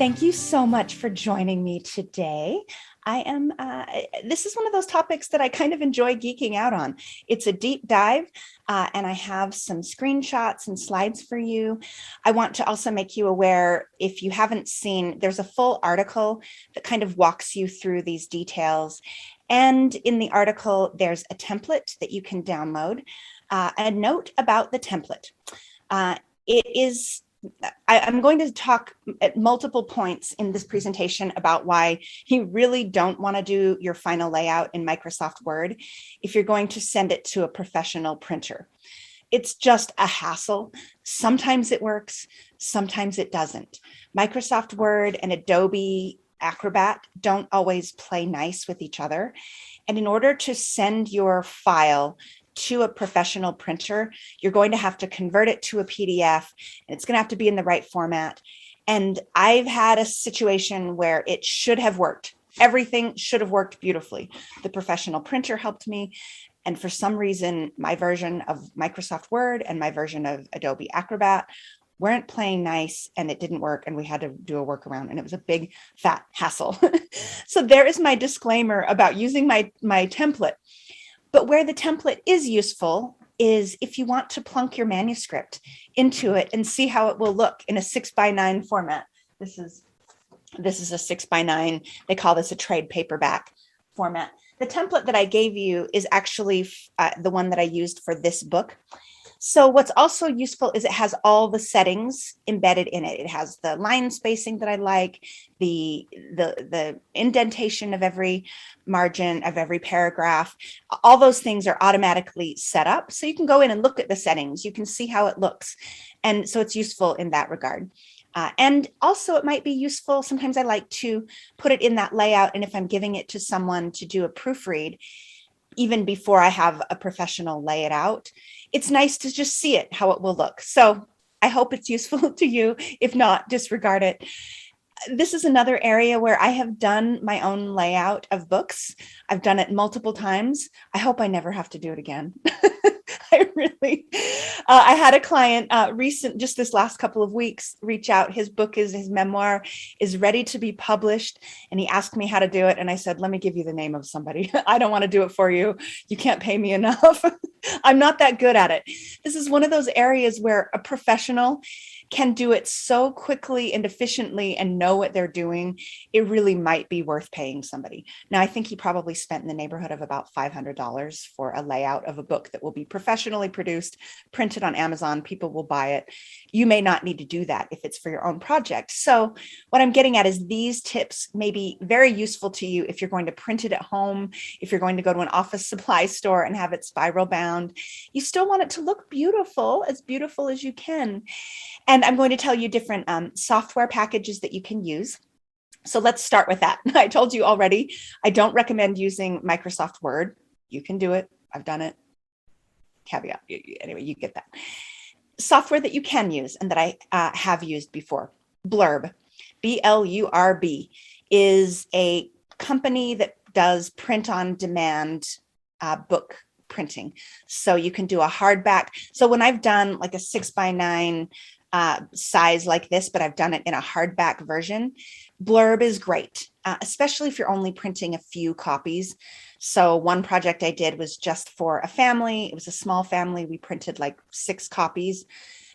Thank you so much for joining me today. This is one of those topics that I kind of enjoy geeking out on. It's a deep dive, and I have some screenshots and slides for you. I want to also make you aware, if you haven't seen, there's a full article that kind of walks you through these details. And in the article, there's a template that you can download. A note about the template. It is I'm going to talk at multiple points in this presentation about why you really don't want to do your final layout in Microsoft Word if you're going to send it to a professional printer. It's just a hassle. Sometimes it works, sometimes it doesn't. Microsoft Word and Adobe Acrobat don't always play nice with each other. And in order to send your file to a professional printer, you're going to have to convert it to a PDF, and it's going to have to be in the right format. And I've had a situation where it should have worked. Everything should have worked beautifully. The professional printer helped me. And for some reason, my version of Microsoft Word and my version of Adobe Acrobat weren't playing nice, and it didn't work, and we had to do a workaround, and it was a big fat hassle. So there is my disclaimer about using my template. But where the template is useful is if you want to plunk your manuscript into it and see how it will look in a 6x9 format. This is a 6x9. They call this a trade paperback format. The template that I gave you is actually the one that I used for this book. So what's also useful is it has all the settings embedded in it. It has the line spacing that I like, the indentation of every margin of every paragraph. All those things are automatically set up. So you can go in and look at the settings. You can see how it looks. And so it's useful in that regard. And also it might be useful. Sometimes I like to put it in that layout. And if I'm giving it to someone to do a proofread, even before I have a professional lay it out, it's nice to just see it, how it will look. So I hope it's useful to you. If not, disregard it. This is another area where I have done my own layout of books. I've done it multiple times. I hope I never have to do it again. I had a client just this last couple of weeks, reach out. His memoir is ready to be published. And he asked me how to do it. And I said, let me give you the name of somebody. I don't want to do it for you. You can't pay me enough. I'm not that good at it. This is one of those areas where a professional can do it so quickly and efficiently and know what they're doing. It really might be worth paying somebody. Now, I think he probably spent in the neighborhood of about $500 for a layout of a book that will be professionally produced, printed on Amazon. People will buy it. You may not need to do that if it's for your own project. So what I'm getting at is these tips may be very useful to you if you're going to print it at home, if you're going to go to an office supply store and have it spiral bound. You still want it to look beautiful as you can. And I'm going to tell you different software packages that you can use. So let's start with that. I told you already, I don't recommend using Microsoft Word. You can do it. I've done it. Caveat. Anyway, you get that. Software that you can use and that I have used before. Blurb, B-L-U-R-B, is a company that does print on demand book printing. So you can do a hardback. So when I've done like a 6x9 size like this, but I've done it in a hardback version, Blurb is great, especially if you're only printing a few copies. So one project I did was just for a family. It was a small family. We printed like 6 copies.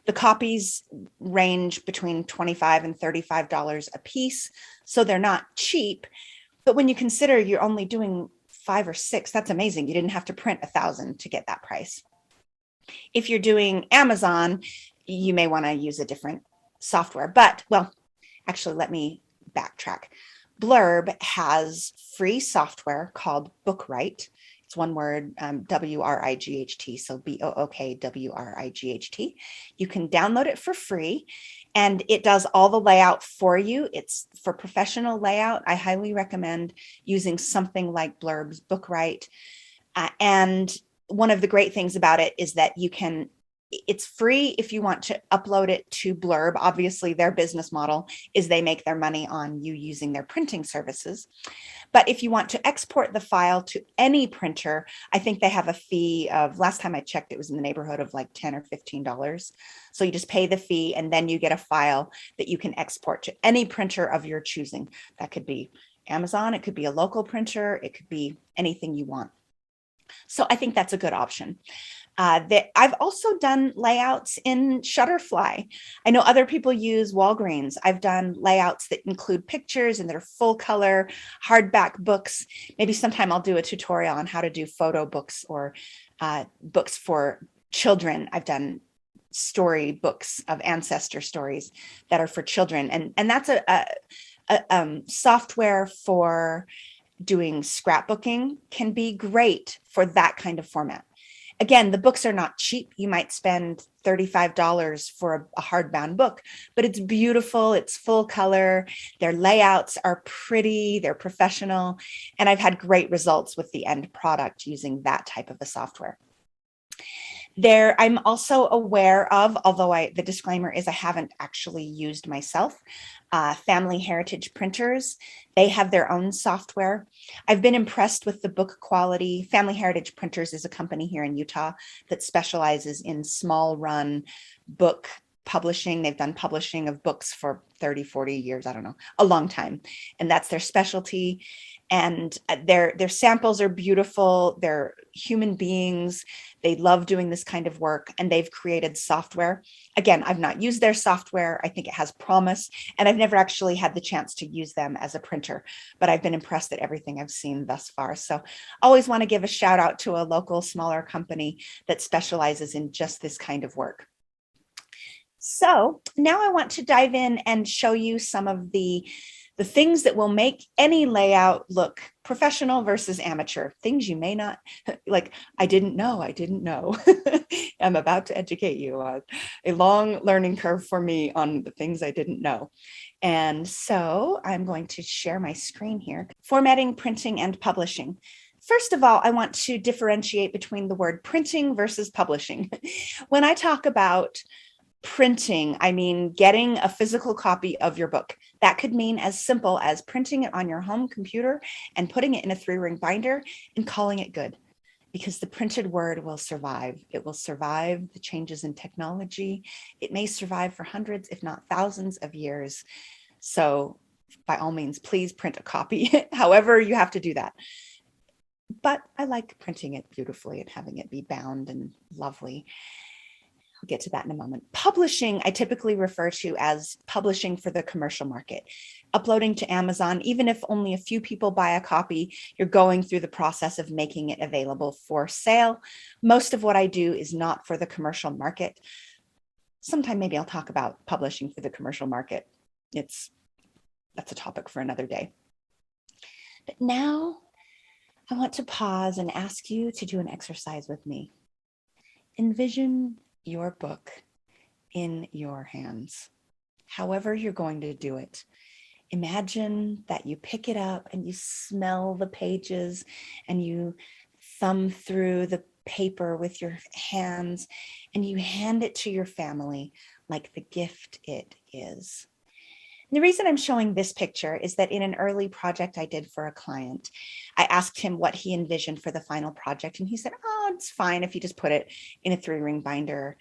The copies range between $25 and $35 a piece. So they're not cheap. But when you consider you're only doing 5 or 6, that's amazing. You didn't have to print 1,000 to get that price. If you're doing Amazon, you may want to use a different software. But, well, actually, let me backtrack. Blurb has free software called Bookright. It's one word, W-R-I-G-H-T, so B-O-O-K-W-R-I-G-H-T. You can download it for free, and it does all the layout for you. It's for professional layout. I highly recommend using something like Blurb's Bookright. And one of the great things about it is that you can It's free if you want to upload it to Blurb. Obviously, their business model is they make their money on you using their printing services. But if you want to export the file to any printer, I think they have a fee of, last time I checked, it was in the neighborhood of like $10 or $15. So you just pay the fee and then you get a file that you can export to any printer of your choosing. That could be Amazon, it could be a local printer, it could be anything you want. So I think that's a good option. That I've also done layouts in Shutterfly. I know other people use Walgreens. I've done layouts that include pictures and they're full color hardback books. Maybe sometime I'll do a tutorial on how to do photo books or books for children. I've done story books of ancestor stories that are for children, and that's a software for doing scrapbooking can be great for that kind of format. Again, the books are not cheap. You might spend $35 for a hardbound book, but it's beautiful. It's full color. Their layouts are pretty. They're professional. And I've had great results with the end product using that type of a software. I'm also aware of, although the disclaimer is I haven't actually used myself, Family Heritage Printers. They have their own software. I've been impressed with the book quality. Family Heritage Printers is a company here in Utah that specializes in small run book publishing. They've done publishing of books for 30, 40 years, I don't know, a long time. And that's their specialty. And their samples are beautiful. They're human beings. They love doing this kind of work, and they've created software. Again, I've not used their software. I think it has promise, and I've never actually had the chance to use them as a printer, but I've been impressed at everything I've seen thus far. So always want to give a shout out to a local, smaller company that specializes in just this kind of work. So now I want to dive in and show you some of the things that will make any layout look professional versus amateur, things you may not, like, I didn't know. I'm about to educate you on a long learning curve for me on the things I didn't know. And so I'm going to share my screen here. Formatting, printing, and publishing. First of all, I want to differentiate between the word printing versus publishing. When I talk about printing, I mean getting a physical copy of your book. That could mean as simple as printing it on your home computer and putting it in a 3-ring binder and calling it good, because the printed word will survive. It will survive the changes in technology. It may survive for hundreds, if not thousands of years. So by all means, please print a copy, however you have to do that. But I like printing it beautifully and having it be bound and lovely. I'll get to that in a moment. Publishing, I typically refer to as publishing for the commercial market. Uploading to Amazon, even if only a few people buy a copy, you're going through the process of making it available for sale. Most of what I do is not for the commercial market. Sometime maybe I'll talk about publishing for the commercial market. That's a topic for another day. But now I want to pause and ask you to do an exercise with me. Envision your book in your hands, however you're going to do it. Imagine that you pick it up and you smell the pages and you thumb through the paper with your hands and you hand it to your family like the gift it is. And the reason I'm showing this picture is that in an early project I did for a client, I asked him what he envisioned for the final project. And he said, oh, it's fine if you just put it in a 3-ring binder.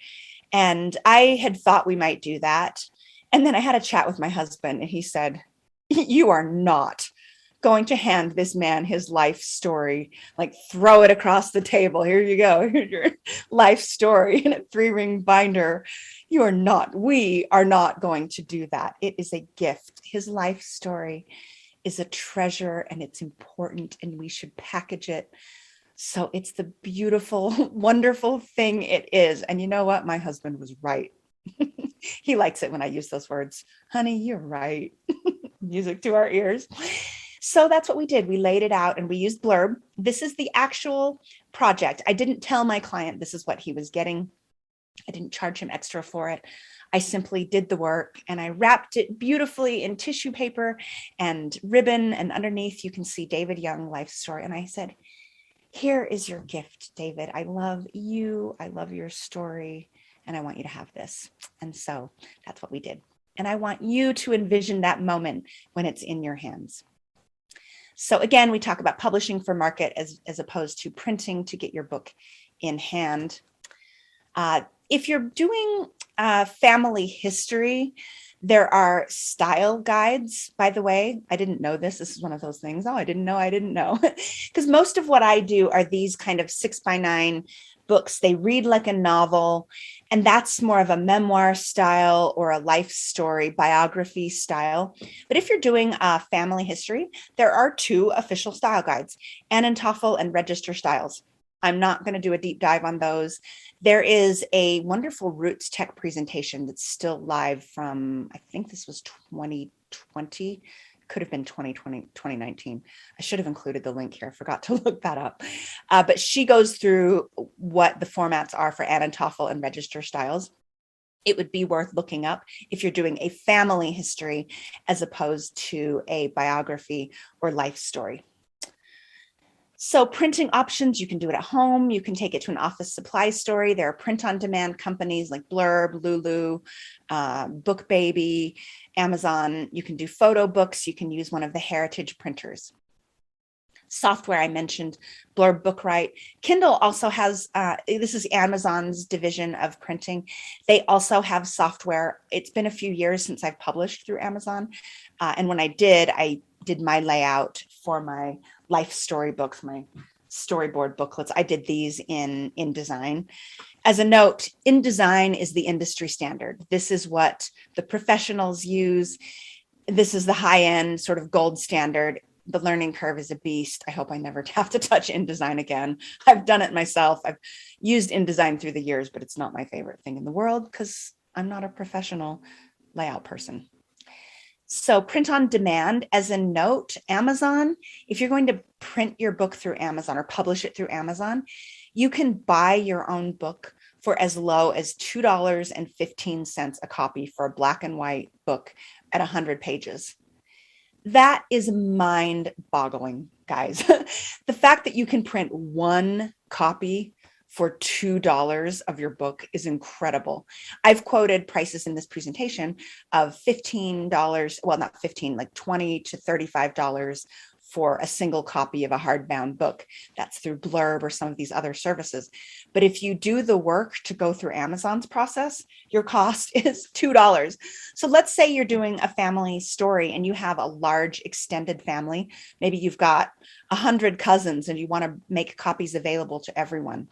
And I had thought we might do that. And then I had a chat with my husband and he said, you are not going to hand this man his life story, like throw it across the table. Here you go. Here's your life story in a 3-ring binder. We are not going to do that. It is a gift. His life story is a treasure and it's important and we should package it so it's the beautiful, wonderful thing it is. And you know what? My husband was right. He likes it when I use those words. Honey, you're right. Music to our ears. So that's what we did. We laid it out and we used Blurb. This is the actual project. I didn't tell my client this is what he was getting. I didn't charge him extra for it. I simply did the work and I wrapped it beautifully in tissue paper and ribbon. And underneath you can see David Young life story. And I said, here is your gift, David. I love you. I love your story. and I want you to have this. And so that's what we did. And I want you to envision that moment when it's in your hands. So again, we talk about publishing for market as opposed to printing to get your book in hand. If you're doing family history, there are style guides, by the way. I didn't know this. This is one of those things. Oh, I didn't know. Because most of what I do are these kind of 6x9 books. They read like a novel, and that's more of a memoir style or a life story, biography style. But if you're doing family history, there are two official style guides, Ann and Toffel and Register Styles. I'm not going to do a deep dive on those. There is a wonderful Roots Tech presentation that's still live from, I think this was 2020, could have been 2020, 2019. I should have included the link here. I forgot to look that up. But she goes through what the formats are for Ann and Toffel and Register Styles. It would be worth looking up if you're doing a family history as opposed to a biography or life story. So printing options, you can do it at home. You can take it to an office supply store. There are print-on-demand companies like Blurb, Lulu, BookBaby, Amazon. You can do photo books. You can use one of the heritage printers. Software, I mentioned, Blurb, Bookwrite. Kindle also has, this is Amazon's division of printing. They also have software. It's been a few years since I've published through Amazon. And when I did my layout for my life story books, my storyboard booklets. I did these in InDesign. As a note, InDesign is the industry standard. This is what the professionals use. This is the high-end sort of gold standard. The learning curve is a beast. I hope I never have to touch InDesign again. I've done it myself. I've used InDesign through the years, but it's not my favorite thing in the world because I'm not a professional layout person. So print on demand, as a note, Amazon, if you're going to print your book through Amazon or publish it through Amazon, you can buy your own book for as low as $2.15 a copy for a black and white book at 100 pages. That is mind-boggling, guys. The fact that you can print one copy for $2 of your book is incredible. I've quoted prices in this presentation of $15, well, not 15, like $20 to $35 for a single copy of a hardbound book. That's through Blurb or some of these other services. But if you do the work to go through Amazon's process, your cost is $2. So let's say you're doing a family story and you have a large extended family. Maybe you've got 100 cousins and you want to make copies available to everyone,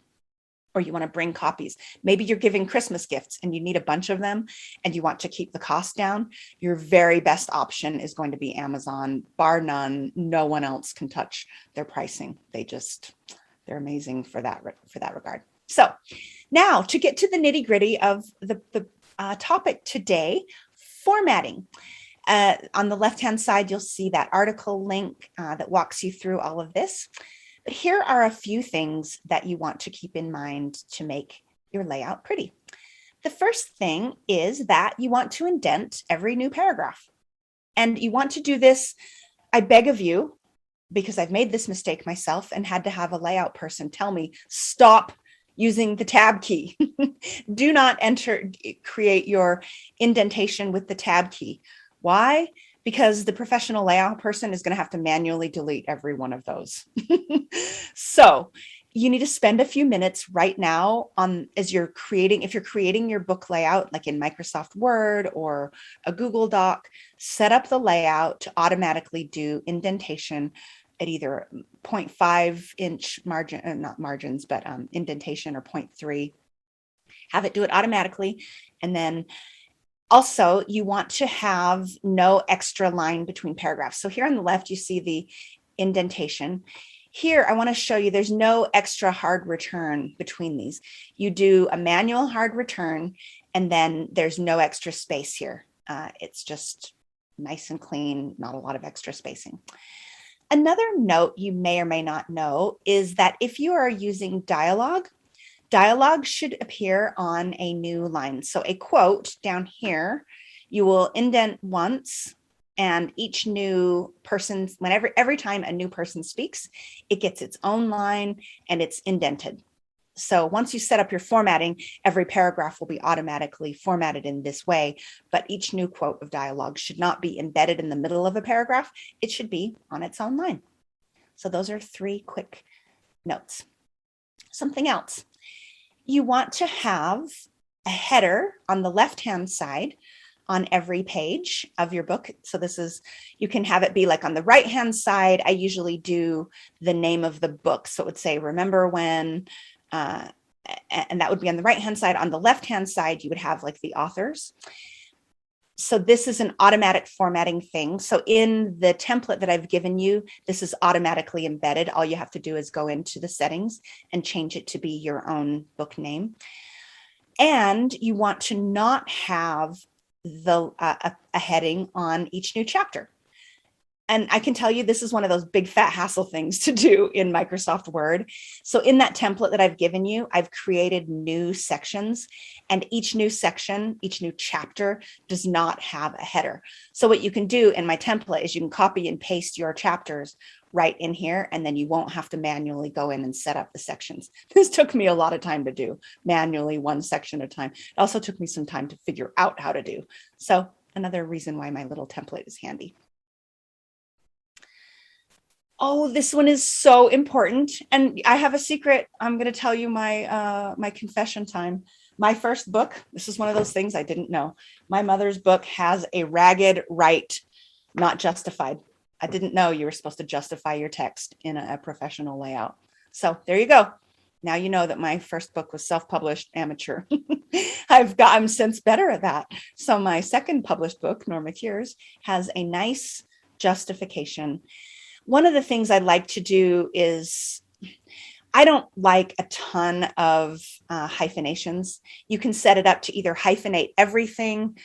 or you want to bring copies. Maybe you're giving Christmas gifts and you need a bunch of them and you want to keep the cost down. Your very best option is going to be Amazon, bar none. No one else can touch their pricing. They're amazing for that regard. So now to get to the nitty gritty of the topic today, formatting. On the left-hand side, you'll see that article link that walks you through all of this. But here are a few things that you want to keep in mind to make your layout pretty. The first thing is that you want to indent every new paragraph. And you want to do this, I beg of you, because I've made this mistake myself and had to have a layout person tell me, stop using the tab key. Do not create your indentation with the tab key. Why? Because the professional layout person is going to have to manually delete every one of those. So you need to spend a few minutes right now if you're creating your book layout, like in Microsoft Word or a Google Doc, set up the layout to automatically do indentation at either 0.5 inch margin, not margins, but indentation, or 0.3. Have it do it automatically. And then also, you want to have no extra line between paragraphs. So here on the left, you see the indentation. Here, I want to show you there's no extra hard return between these. You do a manual hard return, and then there's no extra space here. It's just nice and clean, not a lot of extra spacing. Another note you may or may not know is that if you are using dialogue should appear on a new line. So a quote down here, you will indent once, and each new person, every time a new person speaks, it gets its own line and it's indented. So once you set up your formatting, every paragraph will be automatically formatted in this way, but each new quote of dialogue should not be embedded in the middle of a paragraph. It should be on its own line. So those are 3 quick notes. Something else. You want to have a header on the left-hand side on every page of your book. So this is, you can have it be like on the right-hand side. I usually do the name of the book. So it would say, remember when, and that would be on the right-hand side. On the left-hand side, you would have like the authors. So this is an automatic formatting thing. So in the template that I've given you, this is automatically embedded. All you have to do is go into the settings and change it to be your own book name. And you want to not have a heading on each new chapter. And I can tell you, this is one of those big fat hassle things to do in Microsoft Word. So in that template that I've given you, I've created new sections, and each new section, each new chapter does not have a header. So what you can do in my template is you can copy and paste your chapters right in here, and then you won't have to manually go in and set up the sections. This took me a lot of time to do, manually, one section at a time. It also took me some time to figure out how to do. So another reason why my little template is handy. Oh, this one is so important. And I have a secret. I'm going to tell you my confession time. My first book, this is one of those things I didn't know. My mother's book has a ragged right, not justified. I didn't know you were supposed to justify your text in a professional layout. So there you go. Now you know that my first book was self-published amateur. I'm since better at that. So my second published book, Norma Cures, has a nice justification. One of the things I like to do is, I don't like a ton of hyphenations. You can set it up to either hyphenate everything,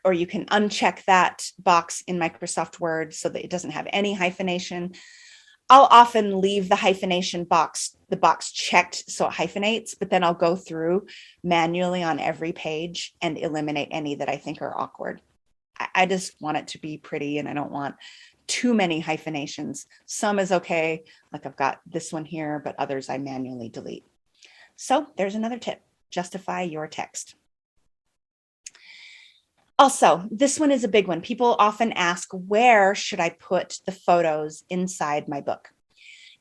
or you can uncheck that box in Microsoft Word so that it doesn't have any hyphenation. I'll often leave the hyphenation box, the box checked so it hyphenates, but then I'll go through manually on every page and eliminate any that I think are awkward. I just want it to be pretty, and I don't want too many hyphenations. Some is okay, like I've got this one here, but others I manually delete. So there's another tip: justify your text. Also, this one is a big one. People often ask, where should I put the photos inside my book?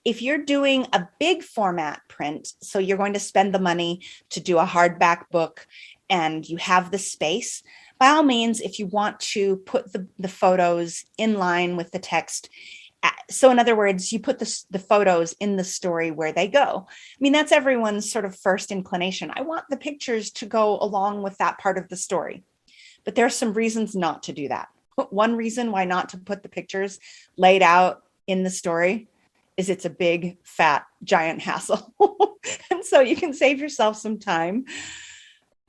If you're doing a big format print, so you're going to spend the money to do a hardback book and you have the space, by all means, if you want to put the photos in line with the text, so in other words, you put the photos in the story where they go. I mean, that's everyone's sort of first inclination. I want the pictures to go along with that part of the story. But there are some reasons not to do that. One reason why not to put the pictures laid out in the story is it's a big, fat, giant hassle. And so you can save yourself some time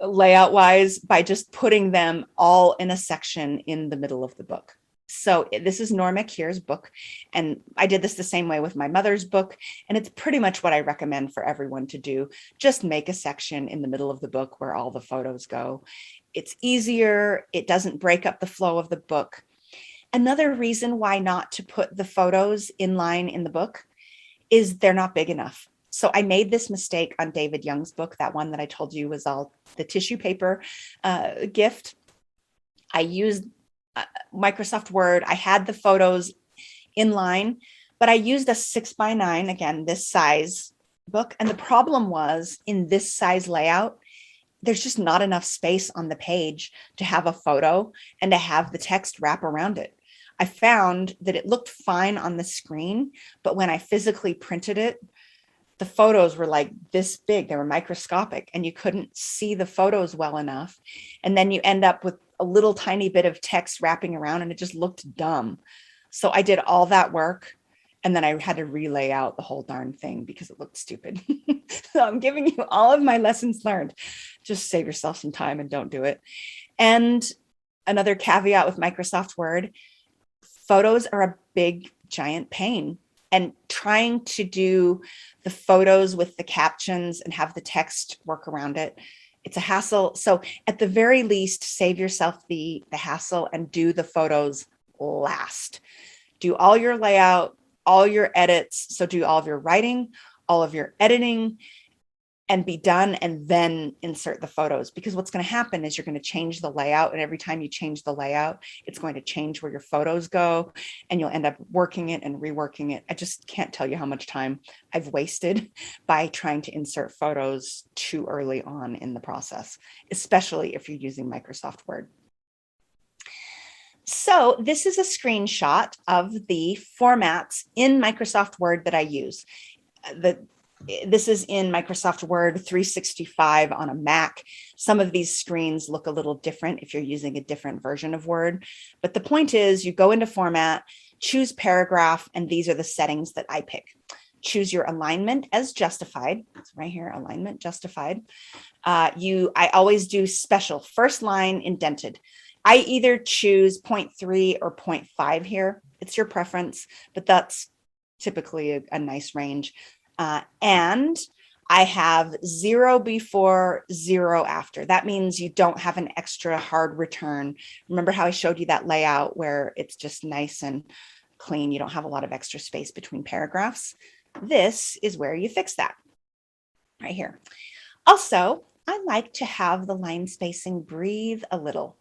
layout wise by just putting them all in a section in the middle of the book. So this is Norma Cures' book, and I did this the same way with my mother's book, and it's pretty much what I recommend for everyone to do. Just make a section in the middle of the book where all the photos go. It's easier. It doesn't break up the flow of the book. Another reason why not to put the photos in line in the book is they're not big enough. So I made this mistake on David Young's book, that one that I told you was all the tissue paper gift. I used Microsoft Word. I had the photos in line, but I used a 6x9, again, this size book. And the problem was, in this size layout, there's just not enough space on the page to have a photo and to have the text wrap around it. I found that it looked fine on the screen, but when I physically printed it, the photos were like this big. They were microscopic, and you couldn't see the photos well enough. And then you end up with a little tiny bit of text wrapping around, and it just looked dumb. So I did all that work, and then I had to relay out the whole darn thing because it looked stupid. So I'm giving you all of my lessons learned. Just save yourself some time and don't do it. And another caveat with Microsoft Word, photos are a big, giant pain. And trying to do the photos with the captions and have the text work around it, it's a hassle. So at the very least, save yourself the hassle and do the photos last. Do all your layout, all your edits. So do all of your writing, all of your editing, and be done, and then insert the photos. Because what's going to happen is you're going to change the layout. And every time you change the layout, it's going to change where your photos go, and you'll end up working it and reworking it. I just can't tell you how much time I've wasted by trying to insert photos too early on in the process, especially if you're using Microsoft Word. So this is a screenshot of the formats in Microsoft Word that I use. This is in Microsoft Word 365 on a Mac. Some of these screens look a little different if you're using a different version of Word. But the point is, you go into Format, choose Paragraph, and these are the settings that I pick. Choose your alignment as justified. It's right here, alignment justified. I always do special, first line indented. I either choose 0.3 or 0.5 here. It's your preference, but that's typically a nice range. And I have 0 before, 0 after. That means you don't have an extra hard return. Remember how I showed you that layout where it's just nice and clean? You don't have a lot of extra space between paragraphs. This is where you fix that, right here. Also, I like to have the line spacing breathe a little.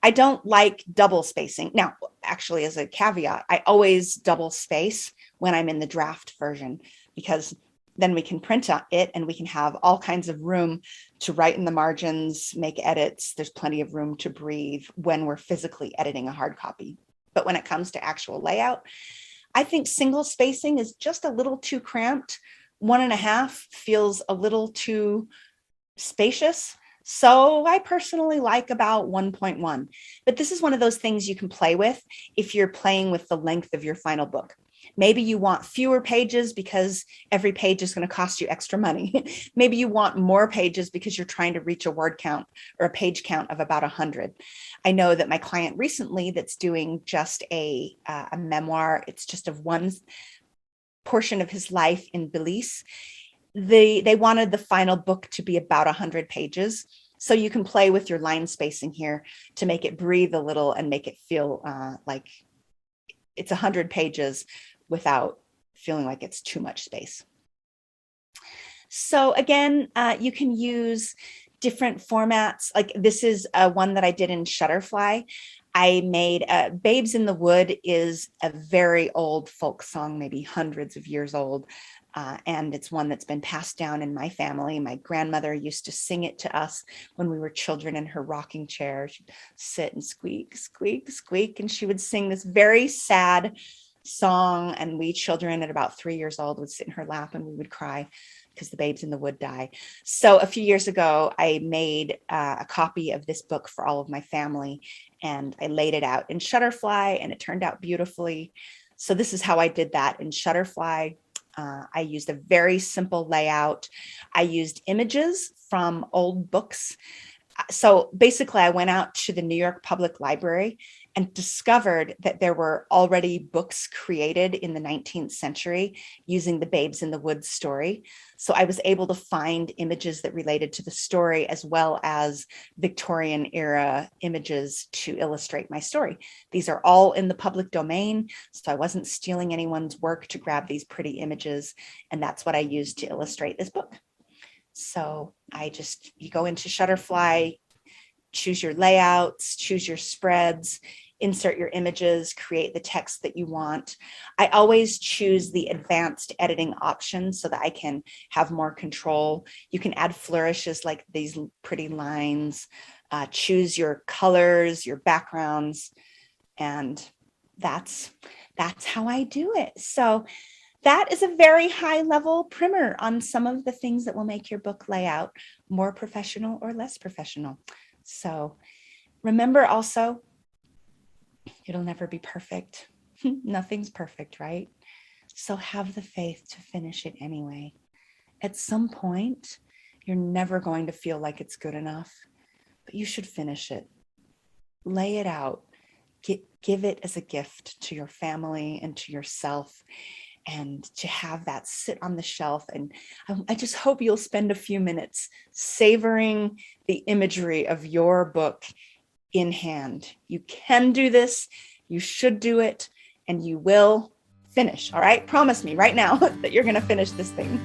I don't like double spacing. Now, actually, as a caveat, I always double space when I'm in the draft version, because then we can print it and we can have all kinds of room to write in the margins, make edits. There's plenty of room to breathe when we're physically editing a hard copy. But when it comes to actual layout, I think single spacing is just a little too cramped. 1.5 feels a little too spacious. So I personally like about 1.1, but this is one of those things you can play with if you're playing with the length of your final book. Maybe you want fewer pages because every page is going to cost you extra money. Maybe you want more pages because you're trying to reach a word count or a page count of about 100. I know that my client recently that's doing just a memoir, it's just of one portion of his life in Belize. They wanted the final book to be about 100 pages. So you can play with your line spacing here to make it breathe a little and make it feel like it's 100 pages without feeling like it's too much space. So again, you can use different formats. Like this is one that I did in Shutterfly. I made Babes in the Wood is a very old folk song, maybe hundreds of years old. And it's one that's been passed down in my family. My grandmother used to sing it to us when we were children in her rocking chair. She'd sit and squeak, squeak, squeak, and she would sing this very sad song. And we children at about 3 years old would sit in her lap and we would cry because the babes in the wood die. So a few years ago, I made a copy of this book for all of my family, and I laid it out in Shutterfly, and it turned out beautifully. So this is how I did that in Shutterfly. I used a very simple layout. I used images from old books. So basically, I went out to the New York Public Library and discovered that there were already books created in the 19th century using the Babes in the Woods story. So I was able to find images that related to the story as well as Victorian era images to illustrate my story. These are all in the public domain, so I wasn't stealing anyone's work to grab these pretty images, and that's what I used to illustrate this book. So you go into Shutterfly, choose your layouts, choose your spreads, insert your images, create the text that you want. I always choose the advanced editing option so that I can have more control. You can add flourishes like these pretty lines, choose your colors, your backgrounds, and that's how I do it. So that is a very high level primer on some of the things that will make your book layout more professional or less professional. So remember also, it'll never be perfect. Nothing's perfect, right? So have the faith to finish it anyway. At some point, you're never going to feel like it's good enough, but you should finish it. Lay it out. Give it as a gift to your family and to yourself, and to have that sit on the shelf. And I just hope you'll spend a few minutes savoring the imagery of your book in hand. You can do this, you should do it, and you will finish. All right, promise me right now that you're going to finish this thing.